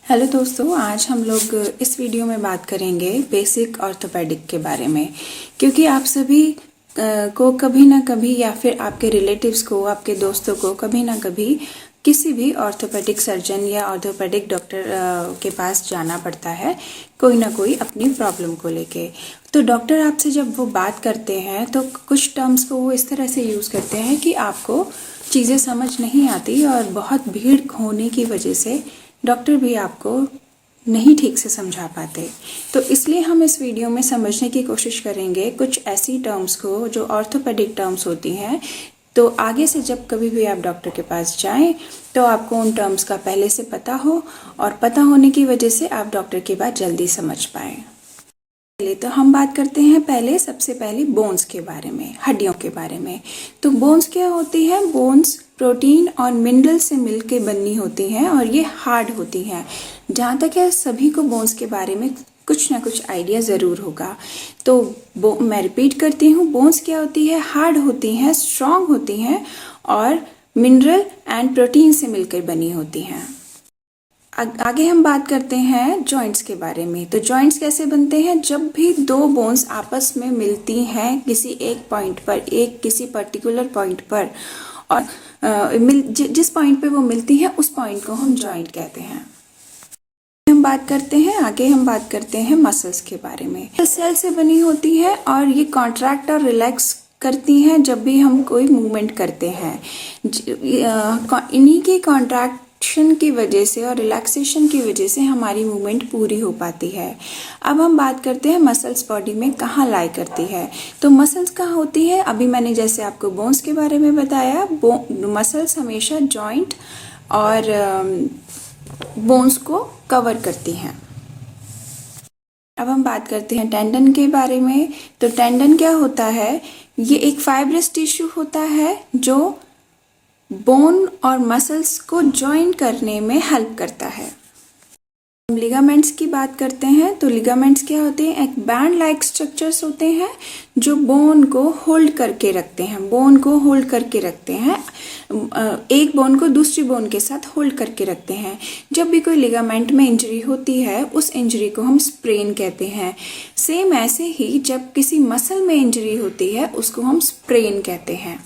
Hello दोस्तों, आज हम लोग इस वीडियो में बात करेंगे बेसिक ऑर्थोपेडिक के बारे में। क्योंकि आप सभी को कभी ना कभी या फिर आपके रिलेटिव्स को, आपके दोस्तों को कभी ना कभी किसी भी ऑर्थोपेडिक सर्जन या ऑर्थोपेडिक डॉक्टर के पास जाना पड़ता है, कोई ना कोई अपनी प्रॉब्लम को लेके। तो डॉक्टर आपसे जब वो बात करते हैं तो कुछ टर्म्स को वो इस तरह से यूज़ करते हैं कि आपको चीज़ें समझ नहीं आती और बहुत भीड़ होने की वजह से डॉक्टर भी आपको नहीं ठीक से समझा पाते। तो इसलिए हम इस वीडियो में समझने की कोशिश करेंगे कुछ ऐसी टर्म्स को जो ऑर्थोपेडिक टर्म्स होती हैं। तो आगे से जब कभी भी आप डॉक्टर के पास जाएं तो आपको उन टर्म्स का पहले से पता हो, और पता होने की वजह से आप डॉक्टर की बात जल्दी समझ पाएं। चलिए, तो हम बात करते हैं सबसे पहले बोन्स के बारे में, हड्डियों के बारे में। तो बोन्स क्या होती है? बोन्स प्रोटीन और मिनरल से मिलकर बनी होती हैं और ये हार्ड होती हैं। जहाँ तक है, सभी को बोन्स के बारे में कुछ ना कुछ आइडिया ज़रूर होगा। तो मैं रिपीट करती हूँ, बोन्स क्या होती है? हार्ड होती हैं, स्ट्रॉन्ग होती हैं और मिनरल एंड प्रोटीन से मिलकर बनी होती हैं। आगे हम बात करते हैं जॉइंट्स के बारे में। तो जॉइंट्स कैसे बनते हैं? जब भी दो बोन्स आपस में मिलती हैं किसी एक पॉइंट पर, किसी पर्टिकुलर पॉइंट पर, और जिस पॉइंट पे वो मिलती है उस पॉइंट को हम जॉइंट कहते हैं। आगे हम बात करते हैं मसल्स के बारे में। सेल से बनी होती है और ये कॉन्ट्रैक्ट और रिलैक्स करती हैं जब भी हम कोई मूवमेंट करते हैं। इन्हीं की कॉन्ट्रैक्शन की वजह से और रिलैक्सेशन की वजह से हमारी मूवमेंट पूरी हो पाती है। अब हम बात करते हैं मसल्स बॉडी में कहाँ लाई करती है। तो मसल्स कहाँ होती है? अभी मैंने जैसे आपको बोन्स के बारे में बताया, मसल्स हमेशा जॉइंट और बोन्स को कवर करती हैं। अब हम बात करते हैं टेंडन के बारे में। तो टेंडन क्या होता है? ये एक फाइब्रस टिश्यू होता है जो बोन और मसल्स को जॉइन करने में हेल्प करता है। हम लिगामेंट्स की बात करते हैं। तो लिगामेंट्स क्या होते हैं? एक बैंड लाइक स्ट्रक्चर्स होते हैं जो बोन को होल्ड करके रखते हैं, एक बोन को दूसरी बोन के साथ होल्ड करके रखते हैं। जब भी कोई लिगामेंट में इंजरी होती है, उस इंजरी को हम स्प्रेन कहते हैं। सेम ऐसे ही जब किसी मसल में इंजरी होती है, उसको हम स्प्रेन कहते हैं।